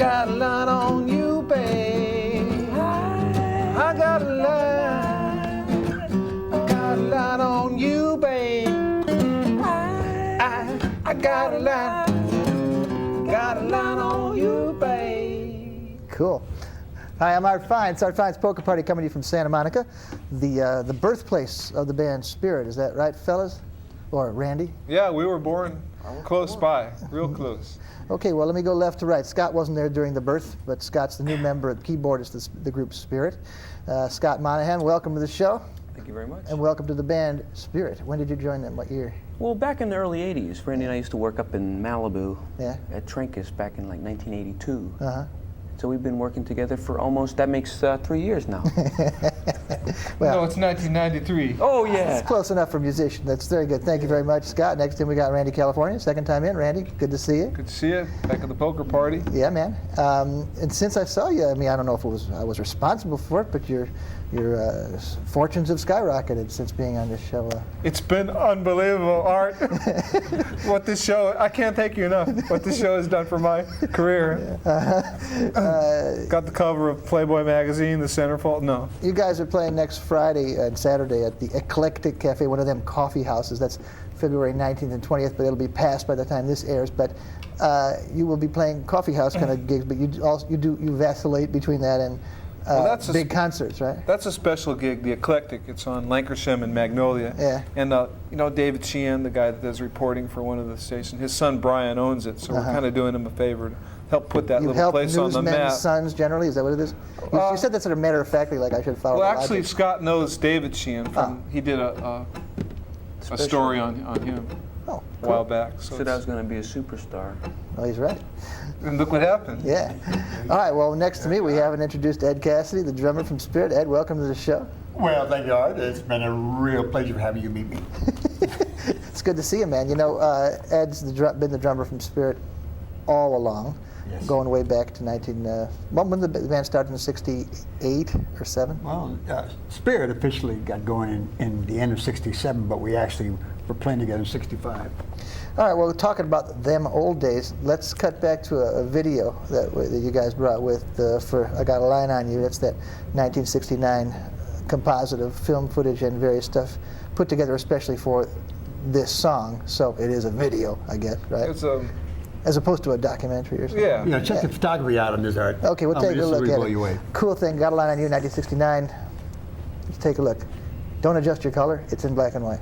got a line on you, babe. I got a line. I got a line on you, babe. I got a line. Got a line on you, babe. Cool. Hi, I'm Art Fein. It's Art Fein's Poker Party coming to you from Santa Monica, the birthplace of the band Spirit. Is that right, fellas? Or Randy? Yeah, we were born close by, real close. Okay, well, let me go left to right. Scott wasn't there during the birth, but Scott's the new member, the keyboardist of the group Spirit. Scott Monahan, welcome to the show. Thank you very much. And welcome to the band Spirit. When did you join them? What year? Well, back in the early 80s, Randy and I used to work up in Malibu at Trinkus back in like 1982. Uh-huh. So we've been working together for almost, that makes 3 years now. Well, no, it's 1993. Oh, yeah. It's close enough for a musician. That's very good. Thank you very much, Scott. Next in we got Randy, California. Second time in. Randy, good to see you. Good to see you. Back at the poker party. Yeah, man. And since I saw you, I mean, I don't know if I was responsible for it, but your fortunes have skyrocketed since being on this show. It's been unbelievable, Art. What this show, I can't thank you enough, what this show has done for my career. Got the cover of Playboy magazine, the centerfold. No. You guys are playing next Friday and Saturday at the Eclectic Cafe, one of them coffee houses. That's February 19th and 20th, but it'll be past by the time this airs. But you will be playing coffee house kind of gigs, but you vacillate between that and big concerts, right? That's a special gig, the Eclectic. It's on Lancashire and Magnolia. Yeah. And you know, David Sheehan, the guy that does reporting for one of the stations, his son Brian owns it, so we're kind of doing him a favor to help put that little place on the map. Newsmen's sons generally, is that what it is? You said that sort of matter-of-factly, like I should follow. Well, actually, Scott knows David Sheehan. He did a story on him a while back. So I was going to be a superstar. Well, he's right. And look what happened. Yeah. All right, well, next to me, we haven't introduced Ed Cassidy, the drummer from Spirit. Ed, welcome to the show. Well, thank you, Art. It's been a real pleasure having you meet me. It's good to see you, man. You know, Ed's been the drummer from Spirit all along, going way back to when did the band start, in 68 or 7? Well, Spirit officially got going in the end of 67, but we actually were playing together in 65. All right, well, talking about them old days, let's cut back to a video that you guys brought with for I Got a Line on You. That's that 1969 composite of film footage and various stuff put together especially for this song. So it is a video, I guess, right? It's as opposed to a documentary or something. Yeah. You know, check the photography out on this, Art. Okay, we'll take a look at you away. it. Cool thing, Got a Line on You, 1969. Let's take a look. Don't adjust your color. It's in black and white.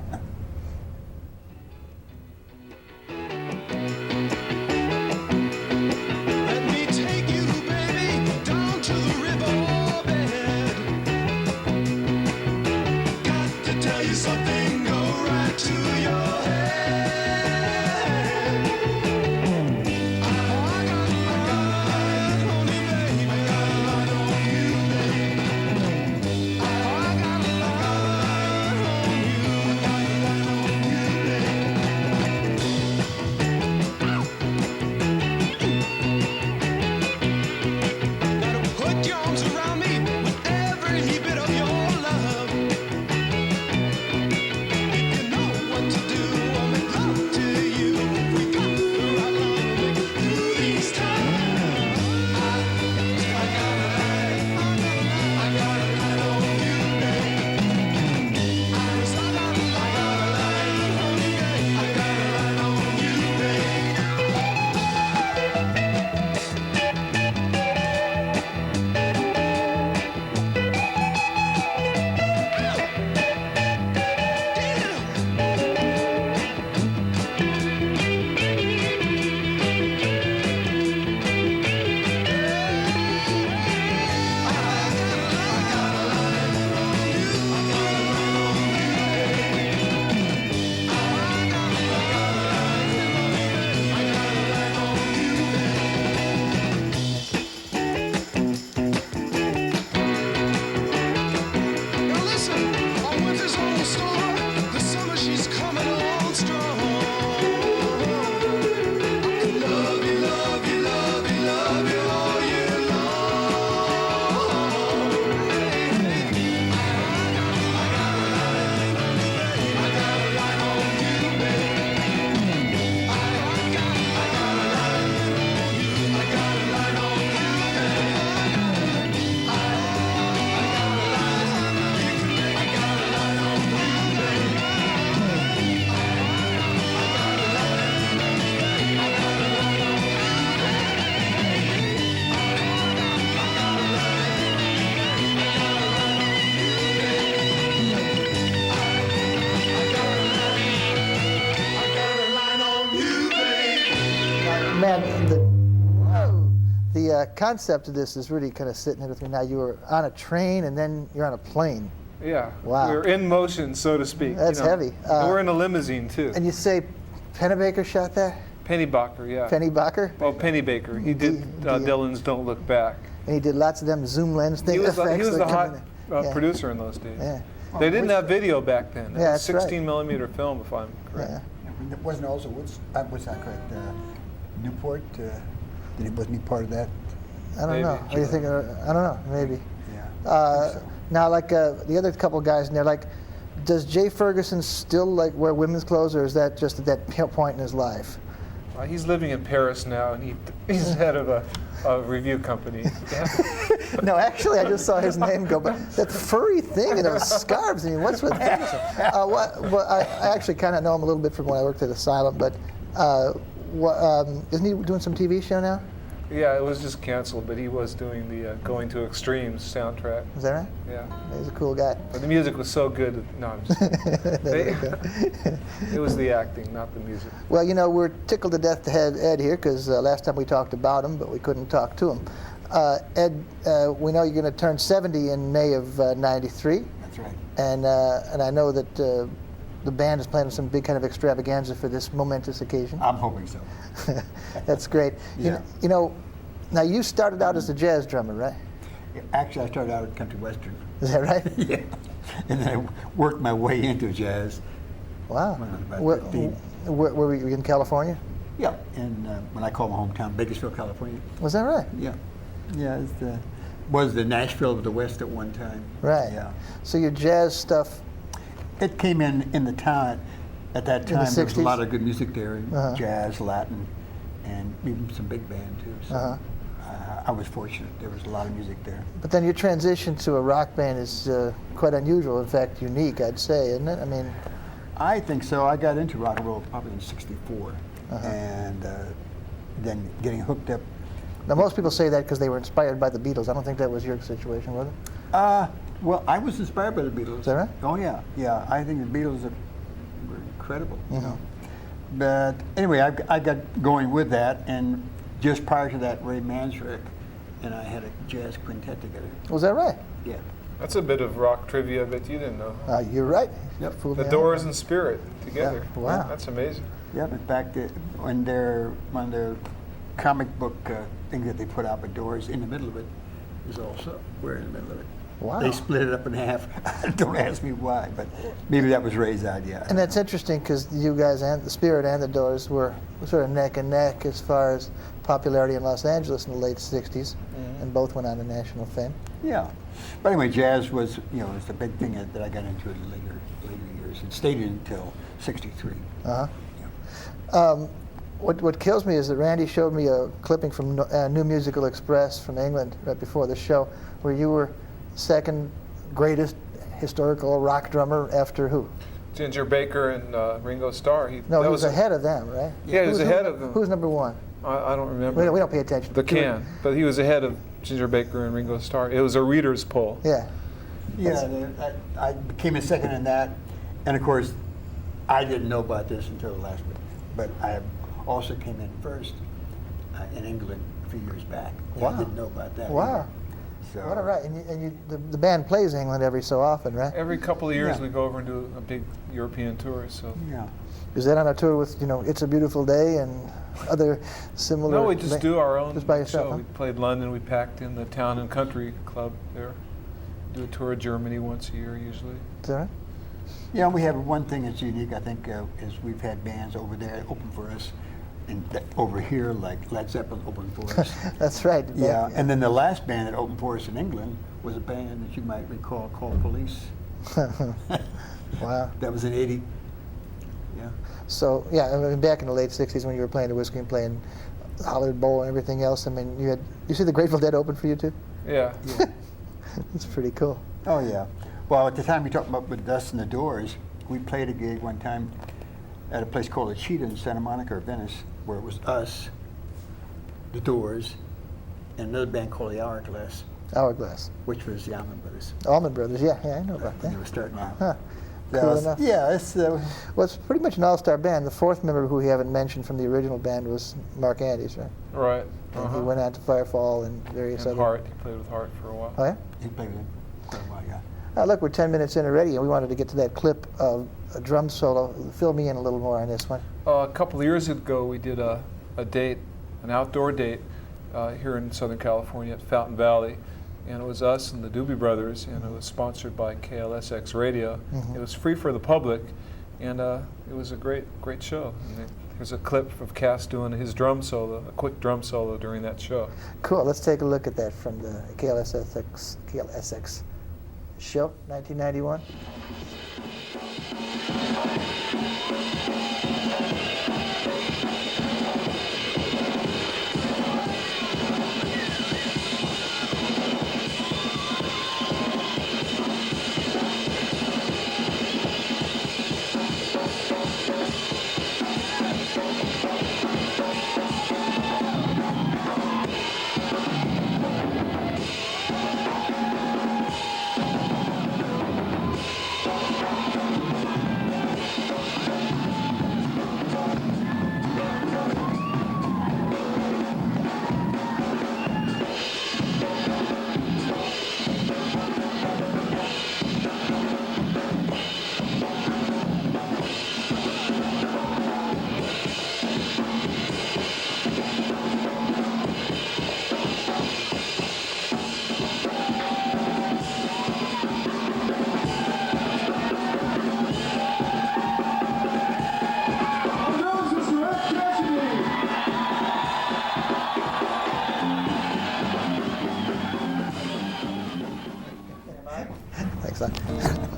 Man, the concept of this is really kind of sitting with me now. You were on a train and then you're on a plane. Yeah. Wow. We're in motion, so to speak. That's heavy. And we're in a limousine, too. And you say Pennebaker shot that? Pennybaker, yeah. Pennybaker? Well, Pennybaker. He did Dylan's Don't Look Back. And he did lots of them zoom lens things. He was the hot producer in those days. Yeah. They didn't have video back then. It was 16 right. millimeter film, if I'm correct. Yeah. It wasn't also, what's that correct? Newport? Wasn't he part of that? I don't know. What do you think? I don't know. Maybe. Yeah. Now, like the other couple guys in there, like, does Jay Ferguson still like wear women's clothes, or is that just at that point in his life? He's living in Paris now, and he's head of a review company. No, actually, I just saw his name go. But that furry thing and those scarves. I mean, what's with Ferguson? Well, I actually kind of know him a little bit from when I worked at Asylum, but isn't he doing some TV show now? Yeah, it was just canceled, but he was doing the Going to Extremes soundtrack. Is that right? Yeah. He's a cool guy. But the music was so good. No, I'm just kidding. It was the acting, not the music. Well, you know, we're tickled to death to have Ed here because last time we talked about him, but we couldn't talk to him. Ed, we know you're going to turn 70 in May of '93. That's right. And I know that the band is planning some big kind of extravaganza for this momentous occasion. I'm hoping so. That's great. Yeah. You know, now you started out as a jazz drummer, right? Actually, I started out at country western. Is that right? Yeah. And then I worked my way into jazz. Wow. When I was about Where 15. were you in California? Yeah. And when I call my hometown, Bakersfield, California. Was that right? Yeah. Yeah. Was the Nashville of the West at one time. Right. Yeah. So your jazz stuff. It came in the town. At that time, there was a 60s? lot of good music there, Uh-huh. jazz, Latin, and even some big band too. So Uh-huh. I was fortunate. There was a lot of music there. But then your transition to a rock band is quite unusual. In fact, unique, I'd say, isn't it? I mean, I think so. I got into rock and roll probably in '64, and then getting hooked up. now most people say that because they were inspired by the Beatles. I don't think that was your situation, was it? Well, I was inspired by the Beatles. Is that right? Oh yeah, yeah. I think the Beatles were incredible. You know. But anyway, I got going with that, and just prior to that, Ray Manzarek and I had a jazz quintet together. Was that right? Yeah. That's a bit of rock trivia that you didn't know. You're right. Yep. Fooled The me Doors out. and Spirit together. Yeah. Wow. That's amazing. Yeah. In fact, one of their comic book things that they put out with Doors, in the middle of it is also we're in the middle of it. Wow. They split it up in half. Don't ask me why, but maybe that was Ray's idea. And that's interesting because you guys and the Spirit and the Doors were sort of neck and neck as far as popularity in Los Angeles in the late '60s, and both went on to national fame. Yeah, but anyway, jazz was was the big thing that I got into in later years. It stayed in until '63. Uh-huh. Yeah. What kills me is that Randy showed me a clipping from New Musical Express from England right before the show, where you were second greatest historical rock drummer after who? Ginger Baker and Ringo Starr. He was ahead of them, right? Yeah, he was ahead of them. Who's number one? I don't remember. We don't pay attention. But he was ahead of Ginger Baker and Ringo Starr. It was a reader's poll. Yeah. Yeah, I came in second in that, and of course, I didn't know about this until the last minute. But I also came in first in England a few years back. Wow. I didn't know about that. Wow. Either. So, What a right. And the band plays England every so often, right? Every couple of years Yeah. we go over and do a big European tour. So Yeah. Is that on a tour with, It's a Beautiful Day and other similar? no, we just do our own Just by yourself, show. huh? We played London. We packed in the Town and Country Club there. Do a tour of Germany once a year usually. Is that right? Yeah, we have one thing that's unique, I think, is we've had bands over there open for us, and over here, like Led Zeppelin opened for us. That's right. Yeah, and then the last band that opened for us in England was a band that you might recall called Police. Wow. That was in '80. Yeah. So, yeah, I mean, back in the late 60s when you were playing the Whiskey and playing Hollywood Bowl and everything else, I mean, you see the Grateful Dead open for you too? Yeah. It's pretty cool. Oh yeah. Well, at the time we talked about with us and the Doors, we played a gig one time at a place called the Cheetah in Santa Monica or Venice, where it was us, the Doors, and another band called the Hourglass, Hourglass. which was the Allman Brothers. Allman Brothers, yeah, I know about When that. they were starting out. Huh. Cool enough. Yeah, it's Well, it's pretty much an all-star band. The fourth member who we haven't mentioned from the original band was Mark Andes, right? Right. And he went on to Firefall and various And other. Hart. He played with Hart for a while. Oh yeah. he played with him for a while, yeah. Look, we're 10 minutes in already, and we wanted to get to that clip of a drum solo. Fill me in a little more on this one. A couple of years ago, we did a date, an outdoor date, here in Southern California at Fountain Valley. And it was us and the Doobie Brothers, and it was sponsored by KLSX Radio. It was free for the public, and it was a great show. And here's a clip of Cass doing his drum solo, a quick drum solo during that show. Cool. Let's take a look at that from the KLSX show, 1991.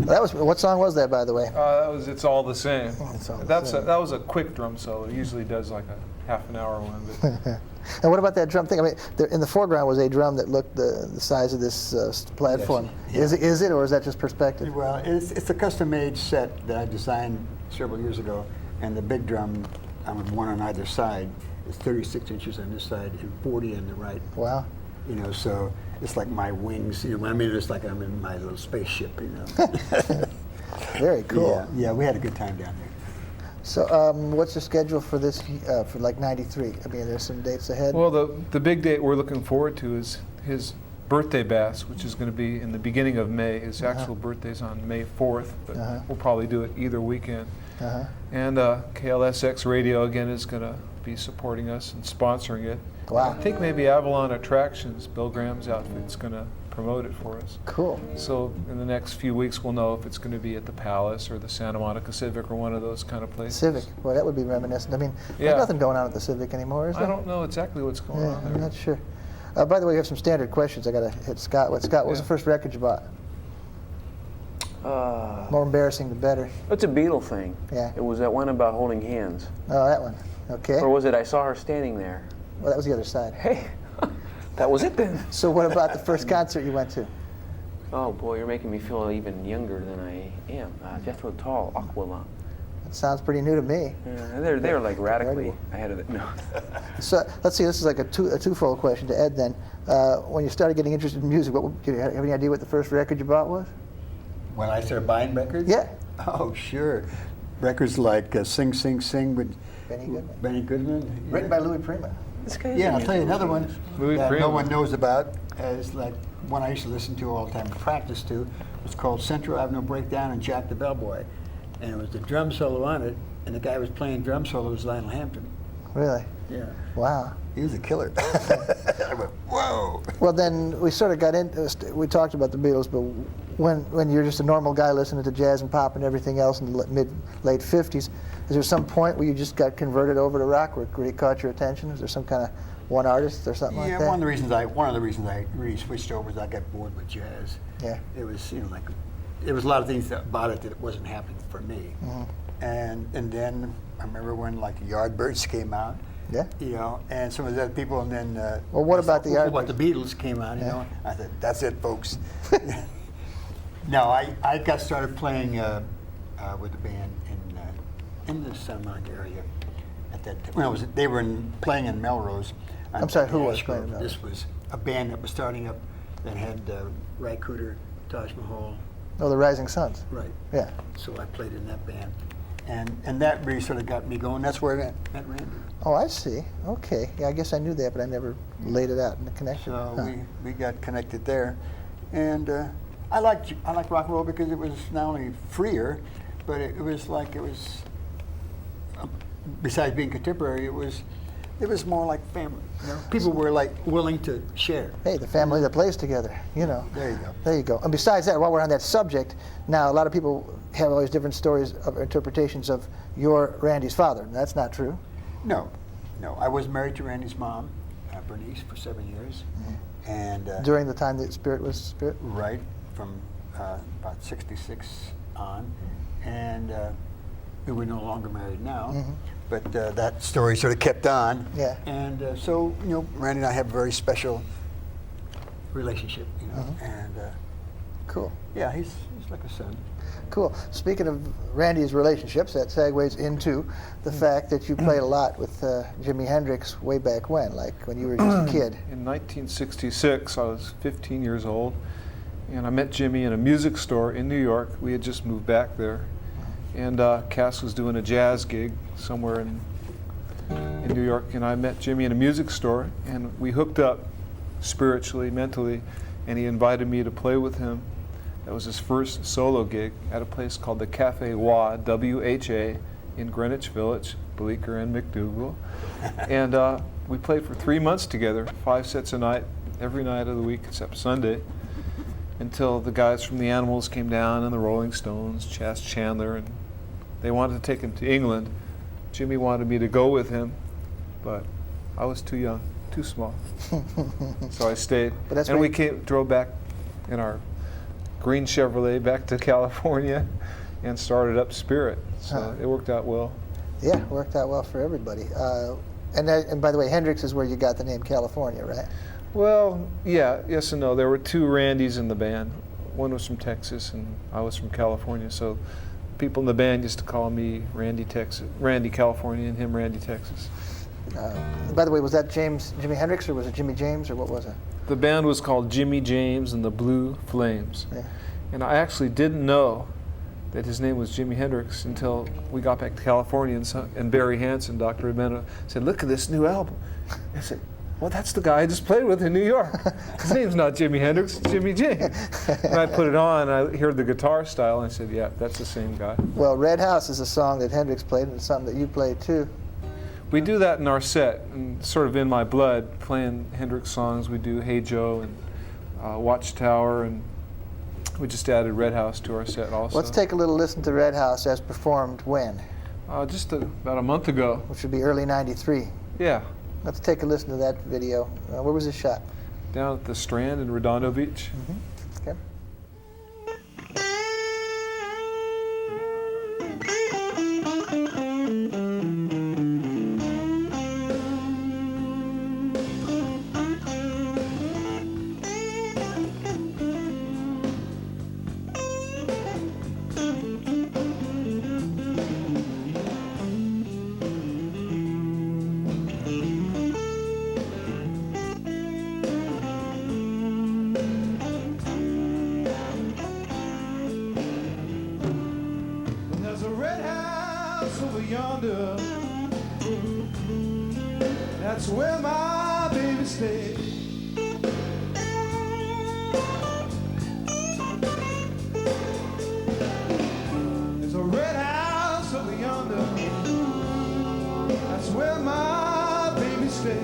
That was, what song was that, by the way? That was "It's All the Same." It's All the That was a quick drum solo. He usually does like a half an hour one. But And what about that drum thing? I mean, in the foreground was a drum that looked the size of this platform. Yes. Yeah. Is it, or is that just perspective? Well, it's a custom-made set that I designed several years ago, and the big drum, I'm one on either side. It's 36 inches on this side and 40 on the right. Wow. You know, so it's like my wings. You know, I mean, it's like I'm in my little spaceship. You know. Very cool. Yeah, we had a good time down there. So, what's the schedule for this, for like '93? I mean, there's some dates ahead. well, the big date we're looking forward to is his birthday bass, which is going to be in the beginning of May. His actual birthday's on May 4th, but we'll probably do it either weekend. And KLSX Radio again is going to be supporting us and sponsoring it. Wow. I think maybe Avalon Attractions, Bill Graham's outfit's going to promote it for us. Cool. So in the next few weeks, we'll know if it's going to be at the Palace or the Santa Monica Civic or one of those kind of places. Civic. Well, that would be reminiscent. I mean, Yeah. there's nothing going on at the Civic anymore, is there? I don't know exactly what's going Yeah, on there. I'm not sure. By the way, we have some standard questions. I got to hit Scott. What was the first record you bought? More embarrassing, the better. It's a Beatle thing. Yeah. It was that one about holding hands. Oh, that one. Okay. Or was it I saw her standing there? Well, that was the other side. Hey, that was it then. So what about the first concert you went to? Oh boy, you're making me feel even younger than I am. Jethro Tull, Aqualung. That sounds pretty new to me. Yeah, they're like radically ahead of it. No. So let's see. This is like a twofold question to Ed. Then, when you started getting interested in music, do you have any idea what the first record you bought was? When I started buying records? Yeah. Oh, sure. Records like Sing, Sing, Sing with Benny Goodman. Written by Louis Prima. This guy Yeah, I'll tell you another one Louis that Prima. no one knows about. It's like one I used to listen to all the time and practice to. It's called Central Avenue Breakdown and Jack the Bellboy. And it was the drum solo on it, and the guy who was playing drum solo was Lionel Hampton. Really? Yeah. Wow. He was a killer. I went, whoa! Well, then we sort of got into. We talked about the Beatles, but when you're just a normal guy listening to jazz and pop and everything else in the late '50s, is there some point where you just got converted over to rock, where it really caught your attention? Is there some kind of one artist or something like that? Yeah, one of the reasons I really switched over is I got bored with jazz. Yeah. It was like there was a lot of things about it that it wasn't happening for me. And then I remember when like the Yardbirds came out. Yeah. You know, and some of the other people, and then Well, what about the Yardbirds? What the Beatles came out, you know? I said, that's it, folks. No, I got started playing with a band in the Santa Monica area at that time. Well, they were playing in Melrose. I'm sorry, who was Ashgrove. playing in Melrose? This was a band that was starting up that had Ry Cooder, Taj Mahal, Oh, the Rising Sons. Right. Yeah. So I played in that band. And that really sort of got me going. That's where I met Randy. Oh, I see. Okay. Yeah, I guess I knew that, but I never laid it out in the connection. So we got connected there. And I liked rock and roll because it was not only freer, but it was besides being contemporary, it was more like family. You know? People were like willing to share. Hey, the family that plays together, you know. There you go. There you go. And besides that, while we're on that subject, now a lot of people have always different stories of interpretations of your Randy's father. And that's not true. No. I was married to Randy's mom, Bernice, for 7 years. Mm-hmm. And during the time that Spirit was Spirit? Right, from about 66 on. And we were no longer married now. Mm-hmm. But that story sort of kept on. Yeah. And so, Randy and I have a very special relationship, Mm-hmm. And cool. Yeah, he's like a son. Cool. Speaking of Randy's relationships, that segues into the fact that you played a lot with Jimi Hendrix way back when, like when you were just a kid. In 1966, I was 15 years old, and I met Jimmy in a music store in New York. We had just moved back there, and Cass was doing a jazz gig somewhere in New York, and I met Jimmy in a music store, and we hooked up spiritually, mentally, and he invited me to play with him. That was his first solo gig at a place called the Cafe Wha, W-H-A, in Greenwich Village, Bleecker and McDougal. And we played for 3 months together, 5 sets a night, every night of the week except Sunday, until the guys from the Animals came down and the Rolling Stones, Chas Chandler, and they wanted to take him to England. Jimmy wanted me to go with him, but I was too young, too small. So I stayed. And we drove back in our green Chevrolet back to California and started up Spirit. So it worked out well. Yeah, it worked out well for everybody. And by the way, Hendrix is where you got the name California, right? Well, yeah, yes and no. There were 2 Randys in the band. One was from Texas and I was from California. So people in the band used to call me Randy California, and him Randy Texas. By the way, was that Jimi Hendrix, or was it Jimmy James, or what was it? The band was called Jimmy James and the Blue Flames. Yeah. And I actually didn't know that his name was Jimi Hendrix until we got back to California, and Barry Hansen, Dr. Armento, said, "Look at this new album." I said, "Well, that's the guy I just played with in New York. His name's not Jimi Hendrix, it's Jimmy James." And I put it on, and I heard the guitar style, and I said, "Yeah, that's the same guy." Well, Red House is a song that Hendrix played, and it's something that you played too. We do that in our set, and sort of in my blood, playing Hendrix songs. We do Hey Joe and Watchtower, and we just added Red House to our set also. Let's take a little listen to Red House as performed when? Just about a month ago. Which would be early '93. Yeah. Let's take a listen to that video. Where was it shot? Down at the Strand in Redondo Beach. Mm-hmm. Okay. That's where my baby stays. There's a red house over yonder. That's where my baby stays.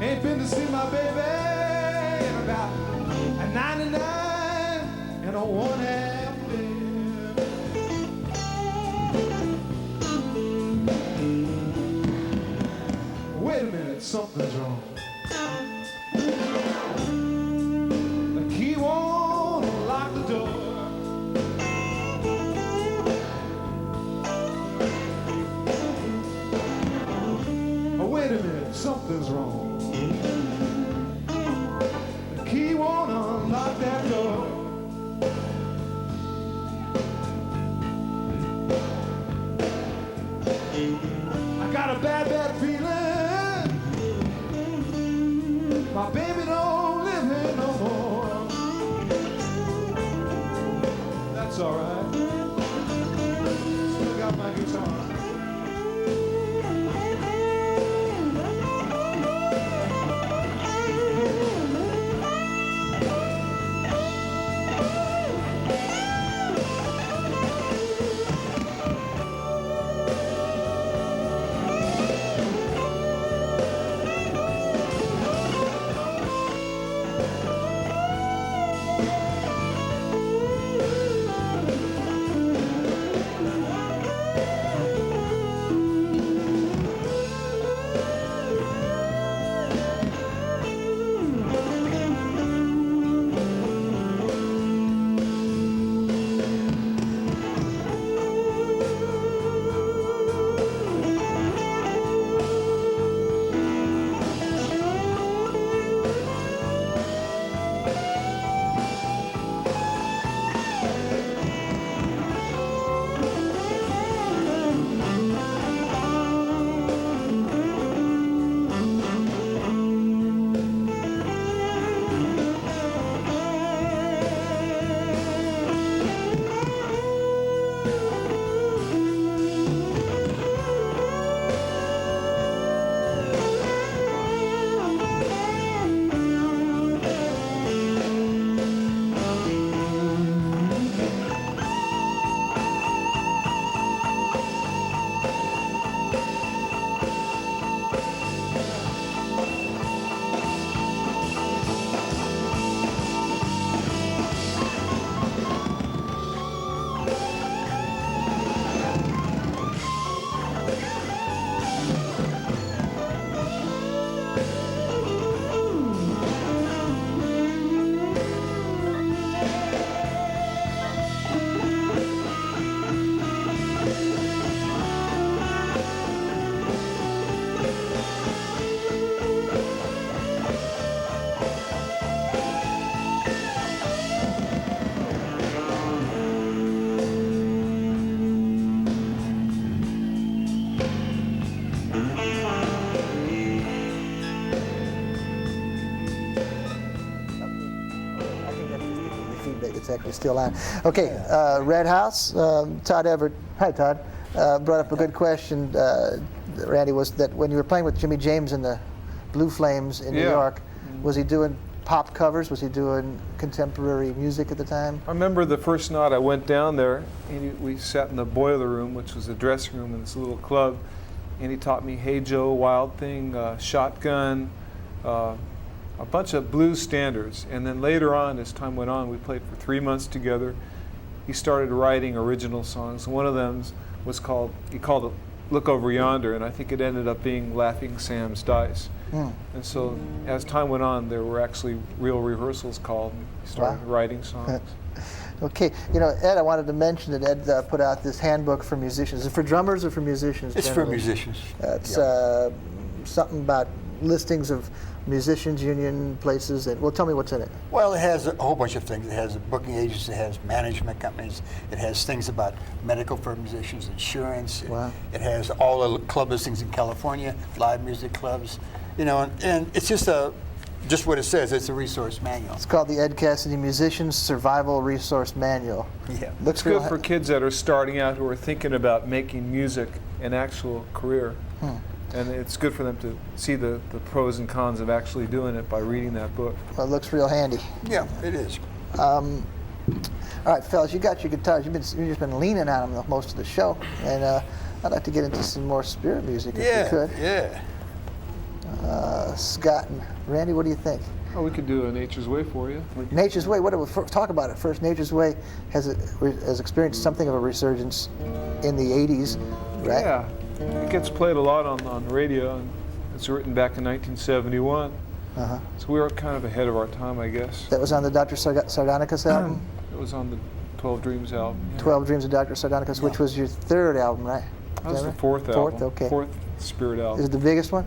Ain't been to see my baby in about a 99 and a 1/2. Wait a minute, something's wrong. The key won't lock the door. Oh, wait a minute, something's wrong. The key won't unlock that door. I got a bad, bad feeling. My baby don't live here no more. That's all right. Still got my guitar. It's actually still on. Okay, Red House, Todd Everett. Hi, Todd. Brought up a good question, Randy, was that when you were playing with Jimmy James in the Blue Flames in New York, was he doing pop covers? Was he doing contemporary music at the time? I remember the first night I went down there, and we sat in the boiler room, which was the dressing room in this little club, and he taught me Hey Joe, Wild Thing, Shotgun, a bunch of blues standards. And then later on, as time went on, we played for 3 months together. He started writing original songs. One of them was called, he called it Look Over Yonder, and I think it ended up being Laughing Sam's Dice. And so as time went on, there were actually real rehearsals called, and he started writing songs. Okay, you know, Ed, I wanted to mention that Ed put out this handbook for musicians. Is it for drummers or for musicians? It's generally? for musicians. It's something about listings of musicians union places, and well, tell me what's in it. Well, it has a whole bunch of things. It has booking agents, it has management companies, it has things about medical for musicians, insurance. Wow. It has all the club listings in California, live music clubs, you know, and it's just what it says. It's a resource manual. It's called the Ed Cassidy Musicians Survival Resource Manual. Yeah. It's good for kids that are starting out who are thinking about making music an actual career. And it's good for them to see the pros and cons of actually doing it by reading that book. Well, it looks real handy. Yeah, it is. All right, fellas, you got your guitars. You've just been leaning on them most of the show, and I'd like to get into some more spirit music if we could. Yeah. Scott and Randy, what do you think? Oh, we could do a Nature's Way for you. Nature's Way. What do we talk about it first? Nature's Way has experienced something of a resurgence in the '80s, right? Yeah, it gets played a lot on radio, and it's written back in 1971. So we were kind of ahead of our time, I guess. That was on the Dr. Sardonicus album? It was on the 12 Dreams album. Yeah. 12 Dreams of Dr. Sardonicus, which was your third album, right? That was the fourth album. Okay. Fourth Spirit album. Is it the biggest one?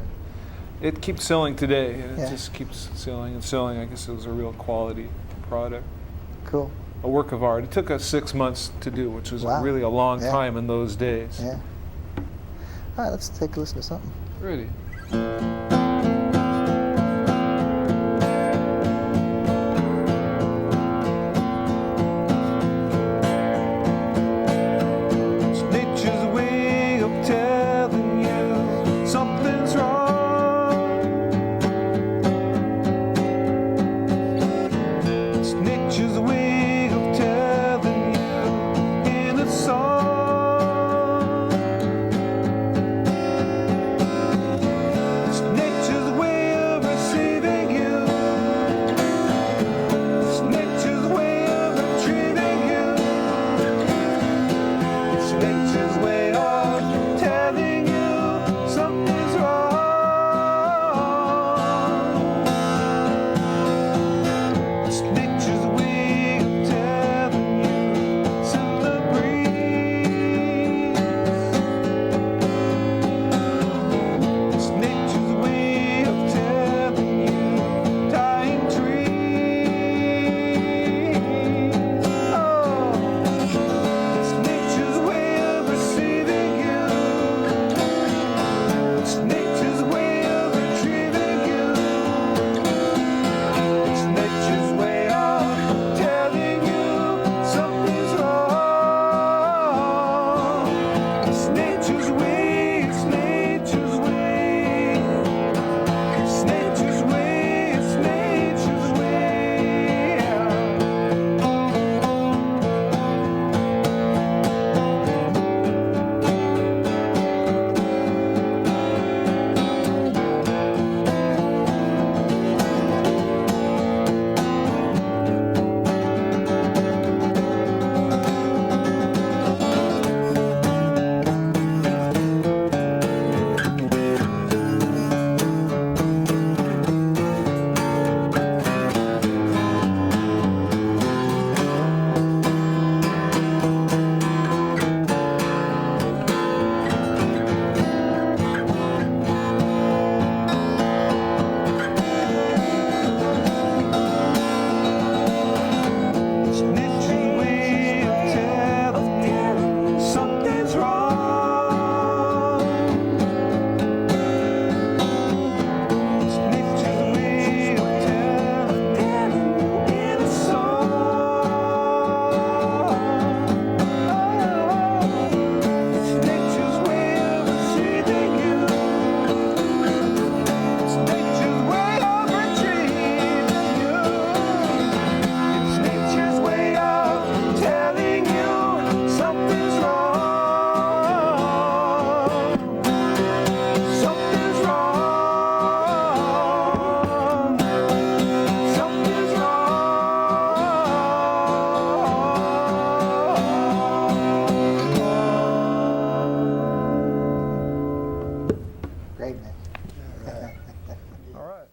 It keeps selling today, and it just keeps selling and selling. I guess it was a real quality product. Cool. A work of art. It took us 6 months to do, which was really a long time in those days. Yeah. All right, let's take a listen to something. Ready. nature's way, it's nature's way. It's nature's way, it's nature's way. It's nature's way of telling something's wrong. It's nature's way of telling in a song. It's nature's way of deceiving you. It's nature's way of retrieving you. It's nature's way of telling you something's wrong. Something's wrong. Something's wrong. Great, man. All right.